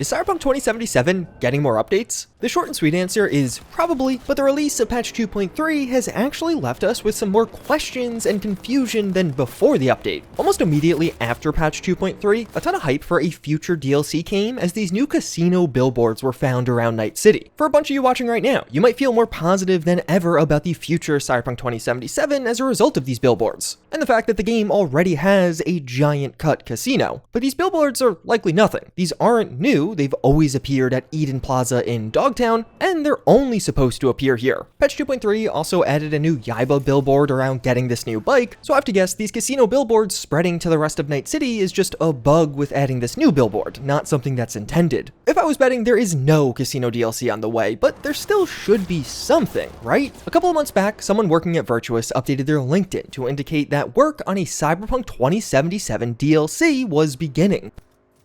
Is Cyberpunk 2077 getting more updates? The short and sweet answer is probably, but the release of patch 2.3 has actually left us with some more questions and confusion than before the update. Almost immediately after patch 2.3, a ton of hype for a future DLC came as these new casino billboards were found around Night City. For a bunch of you watching right now, you might feel more positive than ever about the future Cyberpunk 2077 as a result of these billboards, and the fact that the game already has a giant cut casino. But these billboards are likely nothing. These aren't new. They've always appeared at Eden Plaza in Dogtown, and they're only supposed to appear here. Patch 2.3 also added a new Yaiba billboard around getting this new bike, so I have to guess these casino billboards spreading to the rest of Night City is just a bug with adding this new billboard, not something that's intended. If I was betting, there is no casino DLC on the way, but there still should be something, right? A couple of months back, someone working at Virtuous updated their LinkedIn to indicate that work on a Cyberpunk 2077 DLC was beginning.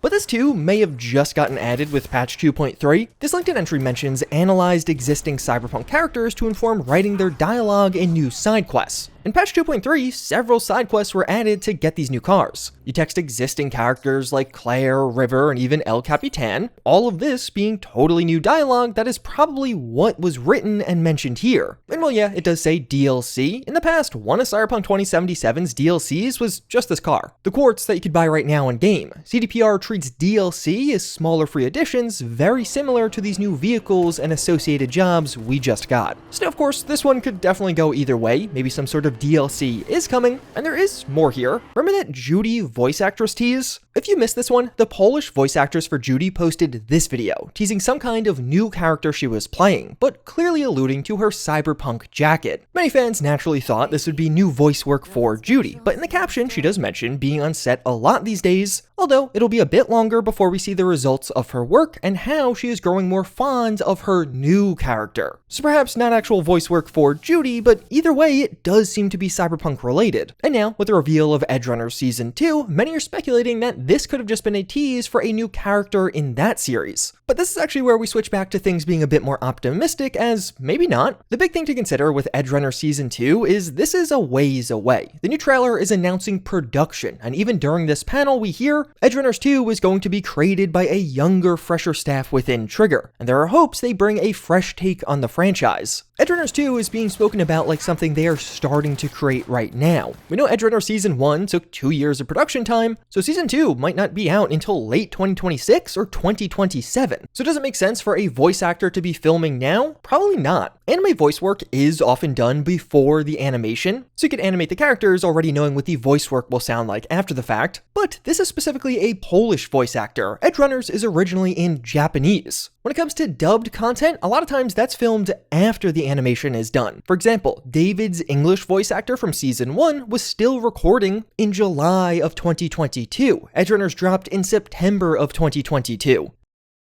But this too may have just gotten added with patch 2.3. This LinkedIn entry mentions analyzed existing Cyberpunk characters to inform writing their dialogue in new side quests. In patch 2.3, several side quests were added to get these new cars. You text existing characters like Claire, River, and even El Capitan, all of this being totally new dialogue that is probably what was written and mentioned here. And well, yeah, it does say DLC. In the past, one of Cyberpunk 2077's DLCs was just this car, the quartz that you could buy right now in game. CDPR treats DLC as smaller free additions, very similar to these new vehicles and associated jobs we just got. So of course, this one could definitely go either way. Maybe some sort of DLC is coming, and there is more here. Remember that Judy voice actress tease? If you missed this one, the Polish voice actress for Judy posted this video, teasing some kind of new character she was playing, but clearly alluding to her Cyberpunk jacket. Many fans naturally thought this would be new voice work for Judy, but in the caption she does mention being on set a lot these days, although it'll be a bit longer before we see the results of her work and how she is growing more fond of her new character. So perhaps not actual voice work for Judy, but either way it does seem to be Cyberpunk related. And now, with the reveal of Edgerunners Season 2, many are speculating that this could have just been a tease for a new character in that series. But this is actually where we switch back to things being a bit more optimistic, as maybe not. The big thing to consider with Edgerunners Season 2 is this is a ways away. The new trailer is announcing production, and even during this panel we hear Edgerunners 2 is going to be created by a younger, fresher staff within Trigger, and there are hopes they bring a fresh take on the franchise. Edgerunners 2 is being spoken about like something they are starting to create right now. We know Edgerunners Season 1 took 2 years of production time, so Season 2 might not be out until late 2026 or 2027. So does it make sense for a voice actor to be filming now? Probably not. Anime voice work is often done before the animation, so you can animate the characters already knowing what the voice work will sound like after the fact, but this is specifically a Polish voice actor. Edgerunners is originally in Japanese. When it comes to dubbed content, a lot of times that's filmed after the animation is done. For example, David's English voice actor from Season 1 was still recording in July of 2022. Edgerunners dropped in September of 2022.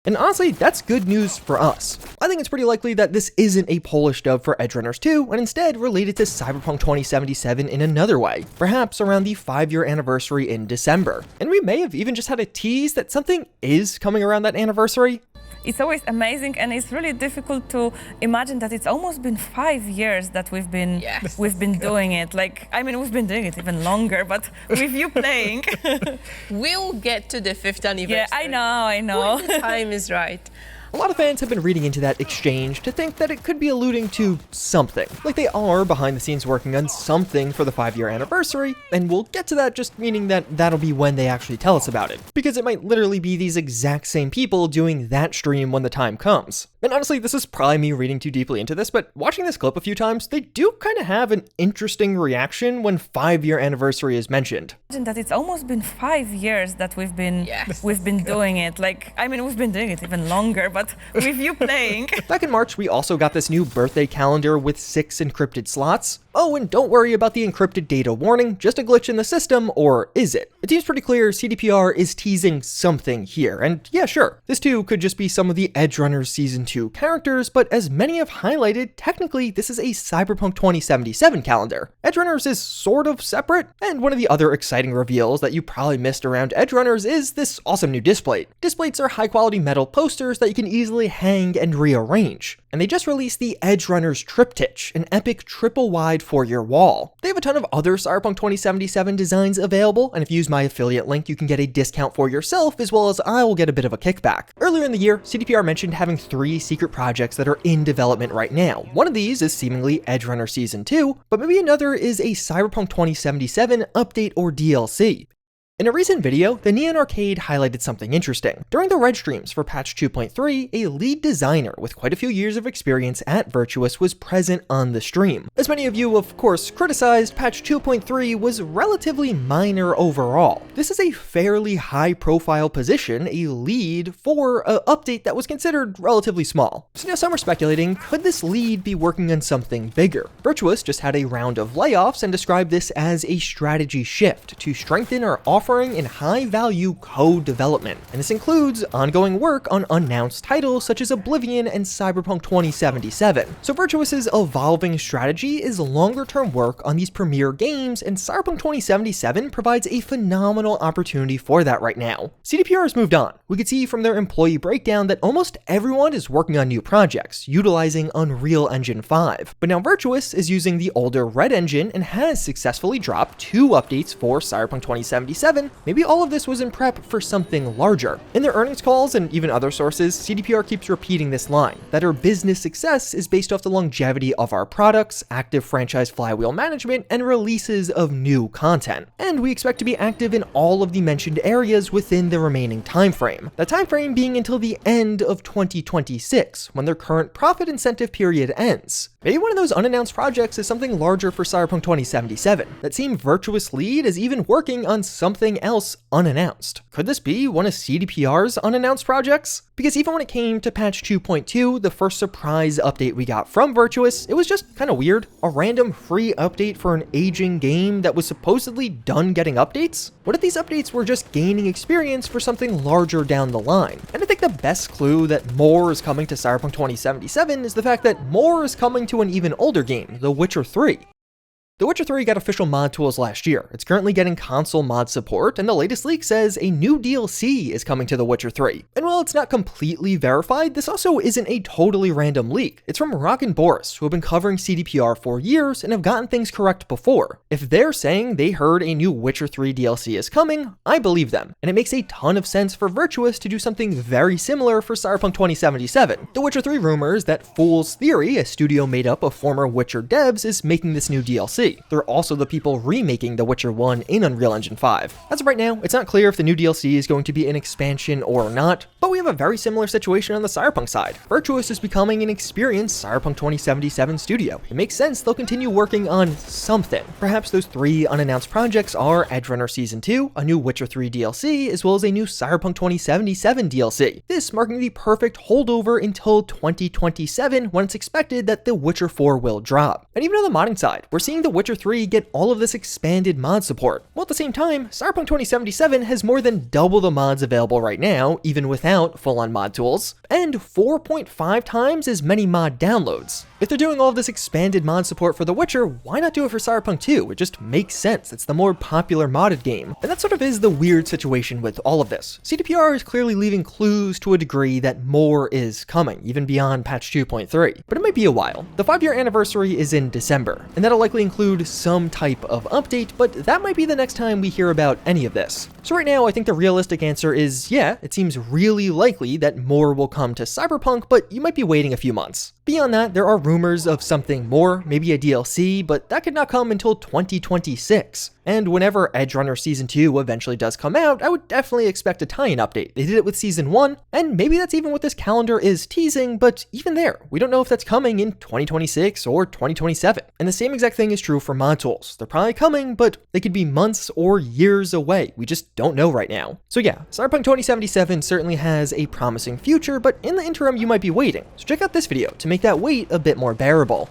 And honestly, that's good news for us. I think it's pretty likely that this isn't a Polish dub for Edgerunners 2, and instead related to Cyberpunk 2077 in another way, perhaps around the 5-year anniversary in December. And we may have even just had a tease that something is coming around that anniversary. It's always amazing, and it's really difficult to imagine that it's almost been 5 years that we've been doing it. Like, I mean, we've been doing it even longer, but with you playing. We'll get to the 5th anniversary. Yeah, I know. When the time is right. A lot of fans have been reading into that exchange to think that it could be alluding to something. Like they are behind the scenes working on something for the 5-year anniversary, and we'll get to that, just meaning that that'll be when they actually tell us about it. Because it might literally be these exact same people doing that stream when the time comes. And honestly, this is probably me reading too deeply into this, but watching this clip a few times, they do kind of have an interesting reaction when 5-year anniversary is mentioned. That it's almost been 5 years that we've been doing it. Like, I mean, we've been doing it even longer, but with you playing. Back in March, we also got this new birthday calendar with 6 encrypted slots. Oh, and don't worry about the encrypted data warning, just a glitch in the system, or is it? It seems pretty clear CDPR is teasing something here, and yeah, sure, this too could just be some of the Edgerunners Season 2 characters, but as many have highlighted, technically this is a Cyberpunk 2077 calendar. Edgerunners is sort of separate, and one of the other exciting reveals that you probably missed around Edgerunners is this awesome new displate. Displates are high-quality metal posters that you can easily hang and rearrange. And they just released the Edgerunner's Triptych, an epic triple-wide 4-year wall. They have a ton of other Cyberpunk 2077 designs available, and if you use my affiliate link, you can get a discount for yourself, as well as I will get a bit of a kickback. Earlier in the year, CDPR mentioned having 3 secret projects that are in development right now. One of these is seemingly Edgerunner Season 2, but maybe another is a Cyberpunk 2077 update or DLC. In a recent video, the Neon Arcade highlighted something interesting. During the red streams for patch 2.3, a lead designer with quite a few years of experience at Virtuous was present on the stream. As many of you, of course, criticized, patch 2.3 was relatively minor overall. This is a fairly high-profile position, a lead for an update that was considered relatively small. So now some are speculating, could this lead be working on something bigger? Virtuous just had a round of layoffs and described this as a strategy shift to strengthen our offering in high-value code development, and this includes ongoing work on unannounced titles such as Oblivion and Cyberpunk 2077. So Virtuous's evolving strategy is longer-term work on these premier games, and Cyberpunk 2077 provides a phenomenal opportunity for that right now. CDPR has moved on. We could see from their employee breakdown that almost everyone is working on new projects, utilizing Unreal Engine 5. But now Virtuous is using the older Red Engine and has successfully dropped 2 updates for Cyberpunk 2077. Maybe all of this was in prep for something larger. In their earnings calls and even other sources, CDPR keeps repeating this line, that our business success is based off the longevity of our products, active franchise flywheel management, and releases of new content. And we expect to be active in all of the mentioned areas within the remaining timeframe. The timeframe being until the end of 2026, when their current profit incentive period ends. Maybe one of those unannounced projects is something larger for Cyberpunk 2077. That same Virtuous lead is even working on something else unannounced. Could this be one of CDPR's unannounced projects? Because even when it came to patch 2.2, the first surprise update we got from Virtuous, it was just kind of weird. A random free update for an aging game that was supposedly done getting updates? What if these updates were just gaining experience for something larger down the line? And I think the best clue that more is coming to Cyberpunk 2077 is the fact that more is coming to an even older game, The Witcher 3. The Witcher 3 got official mod tools last year. It's currently getting console mod support, and the latest leak says a new DLC is coming to The Witcher 3. And while it's not completely verified, this also isn't a totally random leak. It's from Rock and Boris, who have been covering CDPR for years and have gotten things correct before. If they're saying they heard a new Witcher 3 DLC is coming, I believe them. And it makes a ton of sense for Virtuous to do something very similar for Cyberpunk 2077. The Witcher 3 rumors that Fool's Theory, a studio made up of former Witcher devs, is making this new DLC. They're also the people remaking The Witcher 1 in Unreal Engine 5. As of right now, it's not clear if the new DLC is going to be an expansion or not, but we have a very similar situation on the Cyberpunk side. Virtuous is becoming an experienced Cyberpunk 2077 studio. It makes sense they'll continue working on something. Perhaps those 3 unannounced projects are Edgerunner Season 2, a new Witcher 3 DLC, as well as a new Cyberpunk 2077 DLC. This marking the perfect holdover until 2027, when it's expected that The Witcher 4 will drop. And even on the modding side, we're seeing The Witcher 3 get all of this expanded mod support. While at the same time, Cyberpunk 2077 has more than double the mods available right now, even without full-on mod tools, and 4.5 times as many mod downloads. If they're doing all of this expanded mod support for The Witcher, why not do it for Cyberpunk 2? It just makes sense. It's the more popular modded game. And that sort of is the weird situation with all of this. CDPR is clearly leaving clues to a degree that more is coming, even beyond patch 2.3. But it might be a while. The 5-year anniversary is in December, and that'll likely include some type of update, but that might be the next time we hear about any of this. So right now, I think the realistic answer is, yeah, it seems really likely that more will come to Cyberpunk, but you might be waiting a few months. Beyond that, there are rumors of something more, maybe a DLC, but that could not come until 2026. And whenever Edgerunner Season 2 eventually does come out, I would definitely expect a tie-in update. They did it with Season 1, and maybe that's even what this calendar is teasing, but even there, we don't know if that's coming in 2026 or 2027. And the same exact thing is true for mod tools. They're probably coming, but they could be months or years away. We just don't know right now. So yeah, Cyberpunk 2077 certainly has a promising future, but in the interim, you might be waiting. So check out this video to make that wait a bit more bearable.